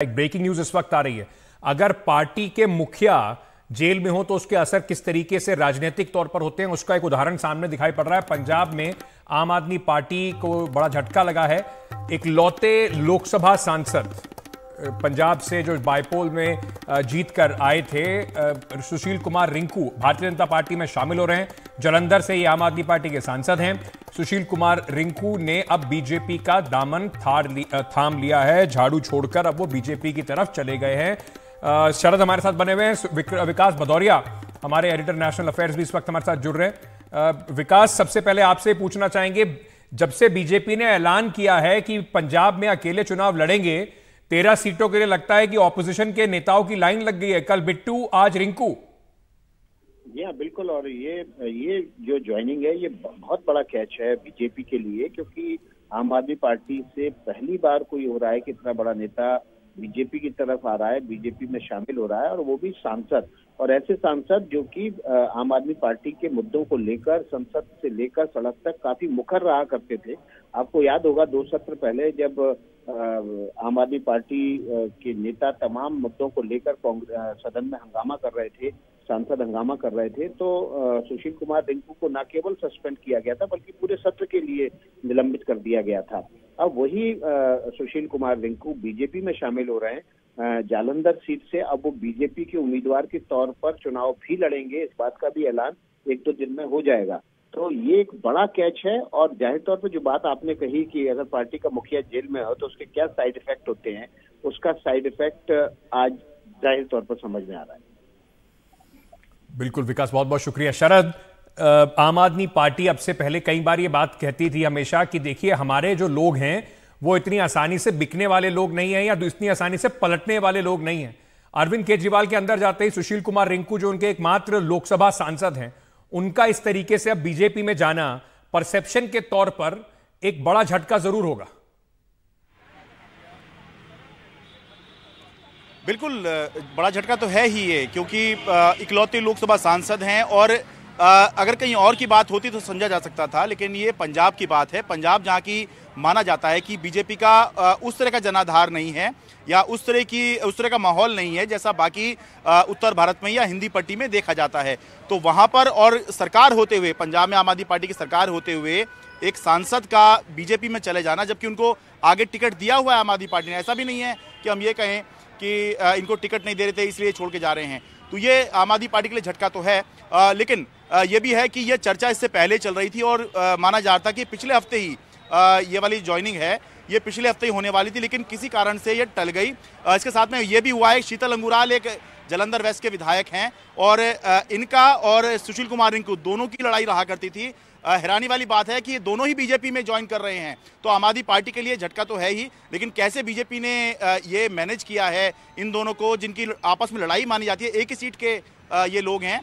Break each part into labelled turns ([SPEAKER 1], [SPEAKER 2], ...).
[SPEAKER 1] एक breaking news इस वक्त आ रही है। अगर पार्टी के मुखिया जेल में हो तो उसके असर किस तरीके से राजनीतिक तौर पर होते हैं, उसका एक उदाहरण सामने दिखाई पड़ रहा है। पंजाब में आम आदमी पार्टी को बड़ा झटका लगा है। एक लौते लोकसभा सांसद पंजाब से जो बायपोल में जीत कर आए थे, सुशील कुमार रिंकू भारतीय जनता पार्टी में शामिल हो रहे हैं। जालंधर से ये आम आदमी पार्टी के सांसद हैं। सुशील कुमार रिंकू ने अब बीजेपी का दामन थाम लिया है। झाड़ू छोड़कर अब वो बीजेपी की तरफ चले गए हैं। शरद हमारे साथ बने हुए हैं। विकास भदौरिया हमारे एडिटर नेशनल अफेयर्स भी इस वक्त हमारे साथ जुड़ रहे हैं। विकास, सबसे पहले आपसे पूछना चाहेंगे, जब से बीजेपी ने ऐलान किया है कि पंजाब में अकेले चुनाव लड़ेंगे, 13 सीटों के लिए लगता है कि ऑपोजिशन के नेताओं की लाइन लग गई है। कल बिट्टू, आज रिंकू।
[SPEAKER 2] जी हाँ, बिल्कुल। और ये जो ज्वाइनिंग है, ये बहुत बड़ा कैच है बीजेपी के लिए, क्योंकि आम आदमी पार्टी से पहली बार कोई हो रहा है कि इतना बड़ा नेता बीजेपी की तरफ आ रहा है, बीजेपी में शामिल हो रहा है, और वो भी सांसद। और ऐसे सांसद जो कि आम आदमी पार्टी के मुद्दों को लेकर संसद से लेकर सड़क तक काफी मुखर रहा करते थे। आपको याद होगा 2 सत्र पहले जब आम आदमी पार्टी के नेता तमाम मुद्दों को लेकर सदन में हंगामा कर रहे थे, सांसद हंगामा कर रहे थे, तो सुशील कुमार रिंकू को न केवल सस्पेंड किया गया था बल्कि पूरे सत्र के लिए निलंबित कर दिया गया था। अब वही सुशील कुमार रिंकू बीजेपी में शामिल हो रहे हैं। जालंधर सीट से अब वो बीजेपी के उम्मीदवार के तौर पर चुनाव भी लड़ेंगे। इस बात का भी ऐलान 1-2 दिन में हो जाएगा। तो ये एक बड़ा कैच है। और जाहिर तौर पर जो बात आपने कही कि अगर पार्टी का मुखिया जेल में हो तो उसके क्या साइड इफेक्ट होते हैं, उसका साइड इफेक्ट आज जाहिर तौर पर समझ में आ रहा है।
[SPEAKER 1] बिल्कुल विकास, बहुत बहुत शुक्रिया। शरद, आम आदमी पार्टी अब से पहले कई बार ये बात कहती थी हमेशा कि देखिए, हमारे जो लोग हैं वो इतनी आसानी से बिकने वाले लोग नहीं हैं या इतनी आसानी से पलटने वाले लोग नहीं हैं। अरविंद केजरीवाल के अंदर जाते ही सुशील कुमार रिंकू, जो उनके एकमात्र लोकसभा सांसद हैं, उनका इस तरीके से अब बीजेपी में जाना परसेप्शन के तौर पर एक बड़ा झटका जरूर होगा।
[SPEAKER 3] बिल्कुल बड़ा झटका तो है ही ये, क्योंकि इकलौते लोकसभा सांसद हैं। और अगर कहीं और की बात होती तो समझा जा सकता था, लेकिन ये पंजाब की बात है। पंजाब जहाँ की माना जाता है कि बीजेपी का उस तरह का जनाधार नहीं है या उस तरह का माहौल नहीं है जैसा बाकी उत्तर भारत में या हिंदी पट्टी में देखा जाता है। तो वहाँ पर और सरकार होते हुए, पंजाब में आम आदमी पार्टी की सरकार होते हुए एक सांसद का बीजेपी में चले जाना, जबकि उनको आगे टिकट दिया हुआ है आम आदमी पार्टी ने। ऐसा भी नहीं है कि हम ये कहें कि इनको टिकट नहीं दे रहे थे इसलिए छोड़ के जा रहे हैं। तो ये आम आदमी पार्टी के लिए झटका तो है। लेकिन ये भी है कि ये चर्चा इससे पहले चल रही थी और माना जा रहा था कि पिछले हफ्ते ही ये वाली ज्वाइनिंग है, ये पिछले हफ्ते ही होने वाली थी, लेकिन किसी कारण से ये टल गई। इसके साथ में ये भी हुआ है, शीतल अंगुराल एक जालंधर वेस्ट के विधायक हैं और इनका और सुशील कुमार रिंकू दोनों की लड़ाई रहा करती थी। हैरानी वाली बात है कि ये दोनों ही बीजेपी में ज्वाइन कर रहे हैं, तो आम आदमी पार्टी के लिए झटका तो है ही। लेकिन कैसे बीजेपी ने ये मैनेज किया है इन दोनों को, जिनकी आपस में लड़ाई मानी जाती है, एक ही सीट के ये लोग हैं।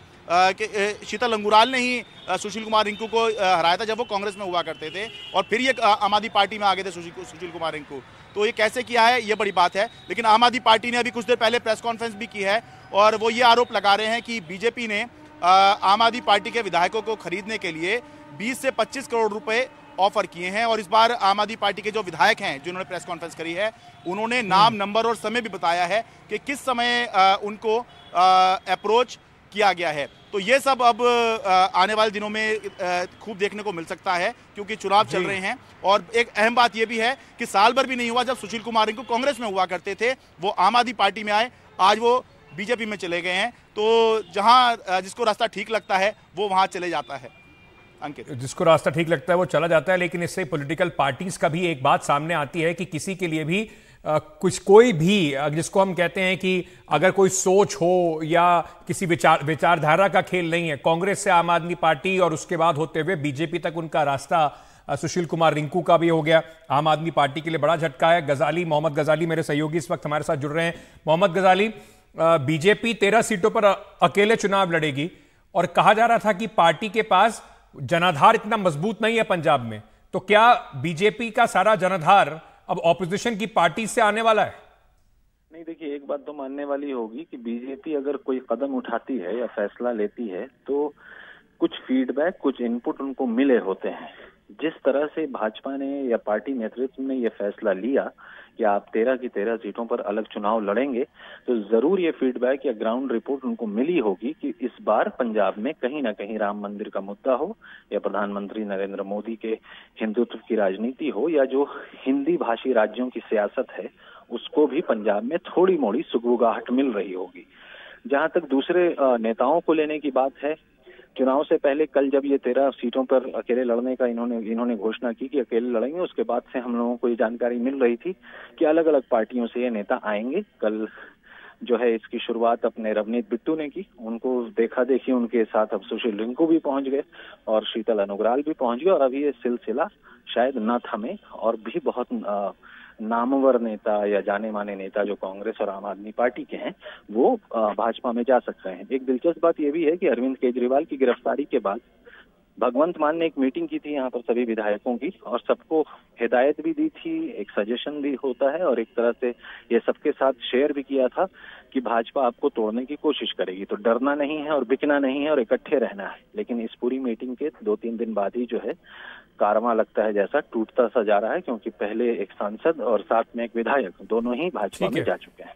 [SPEAKER 3] शीतल अंगुराल ने ही सुशील कुमार रिंकू को हराया था जब वो कांग्रेस में हुआ करते थे, और फिर ये आम आदमी पार्टी में आ गए थे सुशील कुमार रिंकू। तो ये कैसे किया है, ये बड़ी बात है। लेकिन आम आदमी पार्टी ने अभी कुछ देर पहले प्रेस कॉन्फ्रेंस भी की है और वो ये आरोप लगा रहे हैं कि बीजेपी ने आम आदमी पार्टी के विधायकों को खरीदने के लिए 20 से 25 करोड़ रुपए ऑफर किए हैं। और इस बार आम आदमी पार्टी के जो विधायक हैं जिन्होंने प्रेस कॉन्फ्रेंस करी है, उन्होंने नाम, नंबर और समय भी बताया है कि किस समय उनको अप्रोच किया गया है। तो ये सब अब आने वाले दिनों में खूब देखने को मिल सकता है, क्योंकि चुनाव चल रहे हैं। और एक अहम बात ये भी है कि साल भर भी नहीं हुआ जब सुशील कुमार रिंकू कांग्रेस में हुआ करते थे, वो आम आदमी पार्टी में आए, आज वो बीजेपी में चले गए हैं। तो जहां जिसको रास्ता ठीक लगता है वो वहां चले जाता है। अंकित,
[SPEAKER 1] जिसको रास्ता ठीक लगता है वो चला जाता है। लेकिन इससे पॉलिटिकल पार्टीज का भी एक बात सामने आती है कि किसी के लिए भी कोई भी जिसको हम कहते हैं कि अगर कोई सोच हो या किसी विचारधारा का खेल नहीं है, कांग्रेस से आम आदमी पार्टी और उसके बाद होते हुए बीजेपी तक उनका रास्ता सुशील कुमार रिंकू का भी हो गया। आम आदमी पार्टी के लिए बड़ा झटका है। गजाली, मोहम्मद गजाली मेरे सहयोगी इस वक्त हमारे साथ जुड़ रहे हैं। मोहम्मद गजाली, बीजेपी 13 सीटों पर अकेले चुनाव लड़ेगी और कहा जा रहा था कि पार्टी के पास जनाधार इतना मजबूत नहीं है पंजाब में, तो क्या बीजेपी का सारा जनाधार अब ऑपोजिशन की पार्टी से आने वाला है?
[SPEAKER 4] नहीं, देखिए, एक बात तो मानने वाली होगी कि बीजेपी अगर कोई कदम उठाती है या फैसला लेती है तो कुछ फीडबैक, कुछ इनपुट उनको मिले होते हैं। जिस तरह से भाजपा ने या पार्टी नेतृत्व ने यह फैसला लिया, कि आप 13 की 13 सीटों पर अलग चुनाव लड़ेंगे, तो जरूर ये फीडबैक या ग्राउंड रिपोर्ट उनको मिली होगी कि इस बार पंजाब में कहीं ना कहीं राम मंदिर का मुद्दा हो, या प्रधानमंत्री नरेंद्र मोदी के हिंदुत्व की राजनीति हो, या जो हिंदी भाषी राज्यों की सियासत है उसको भी पंजाब में थोड़ी मोड़ी सुगबुगाहट मिल रही होगी। जहां तक दूसरे नेताओं को लेने की बात है, चुनाव से पहले कल जब ये 13 सीटों पर अकेले लड़ने का इन्होंने घोषणा की कि अकेले लड़ेंगे, उसके बाद से हम लोगों को ये जानकारी मिल रही थी कि अलग अलग पार्टियों से ये नेता आएंगे। कल जो है इसकी शुरुआत अपने रवनीत बिट्टू ने की, उनको देखा देखी उनके साथ अब सुशील रिंकू भी पहुंच गए और शीतल अनुग्राल भी पहुंच गए, और अभी ये सिलसिला शायद न थमे और भी बहुत नामवर नेता या जाने माने नेता जो कांग्रेस और आम आदमी पार्टी के हैं वो भाजपा में जा सकते हैं। एक दिलचस्प बात ये भी है कि अरविंद केजरीवाल की गिरफ्तारी के बाद भगवंत मान ने एक मीटिंग की थी यहाँ पर सभी विधायकों की, और सबको हिदायत भी दी थी, एक सजेशन भी होता है, और एक तरह से ये सबके साथ शेयर भी किया था कि भाजपा आपको तोड़ने की कोशिश करेगी, तो डरना नहीं है और बिकना नहीं है और इकट्ठे रहना है। लेकिन इस पूरी मीटिंग के 2-3 दिन बाद ही जो है कारवां लगता है जैसा टूटता सा जा रहा है, क्योंकि पहले एक सांसद और साथ में एक विधायक दोनों ही भाजपा में जा चुके हैं।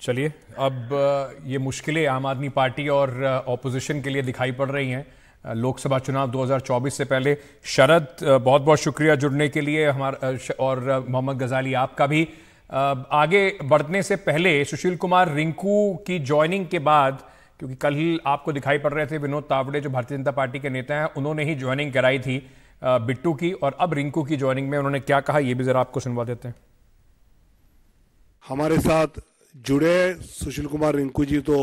[SPEAKER 1] चलिए, अब ये मुश्किलें आम आदमी पार्टी और ऑपोजिशन के लिए दिखाई पड़ रही हैं लोकसभा चुनाव 2024 से पहले। शरद, बहुत बहुत शुक्रिया जुड़ने के लिए हमारा, और मोहम्मद गजाली आपका भी। आगे बढ़ने से पहले सुशील कुमार रिंकू की ज्वाइनिंग के बाद, क्योंकि कल ही आपको दिखाई पड़ रहे थे विनोद तावड़े जो भारतीय जनता पार्टी के नेता हैं, उन्होंने ही ज्वाइनिंग कराई थी बिट्टू की, और अब रिंकू की ज्वाइनिंग में उन्होंने क्या कहा ये भी जरा आपको सुनवा देते हैं।
[SPEAKER 5] हमारे साथ जुड़े सुशील कुमार रिंकू जी तो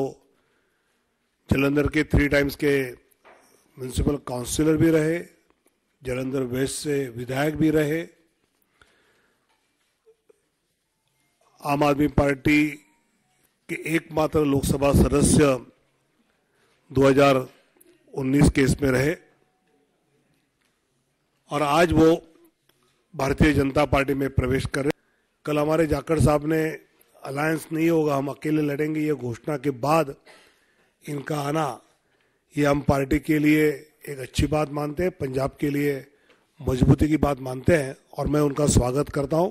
[SPEAKER 5] जालंधर के 3 टाइम्स के म्युनिसिपल काउंसिलर भी रहे, जालंधर वेस्ट से विधायक भी रहे, आम आदमी पार्टी के एकमात्र लोकसभा सदस्य 2019 के इसमें रहे, और आज वो भारतीय जनता पार्टी में प्रवेश कर रहे। कल हमारे जाखड़ साहब ने अलायंस नहीं होगा, हम अकेले लड़ेंगे, ये घोषणा के बाद इनका आना, ये हम पार्टी के लिए एक अच्छी बात मानते हैं, पंजाब के लिए मजबूती की बात मानते हैं, और मैं उनका स्वागत करता हूं।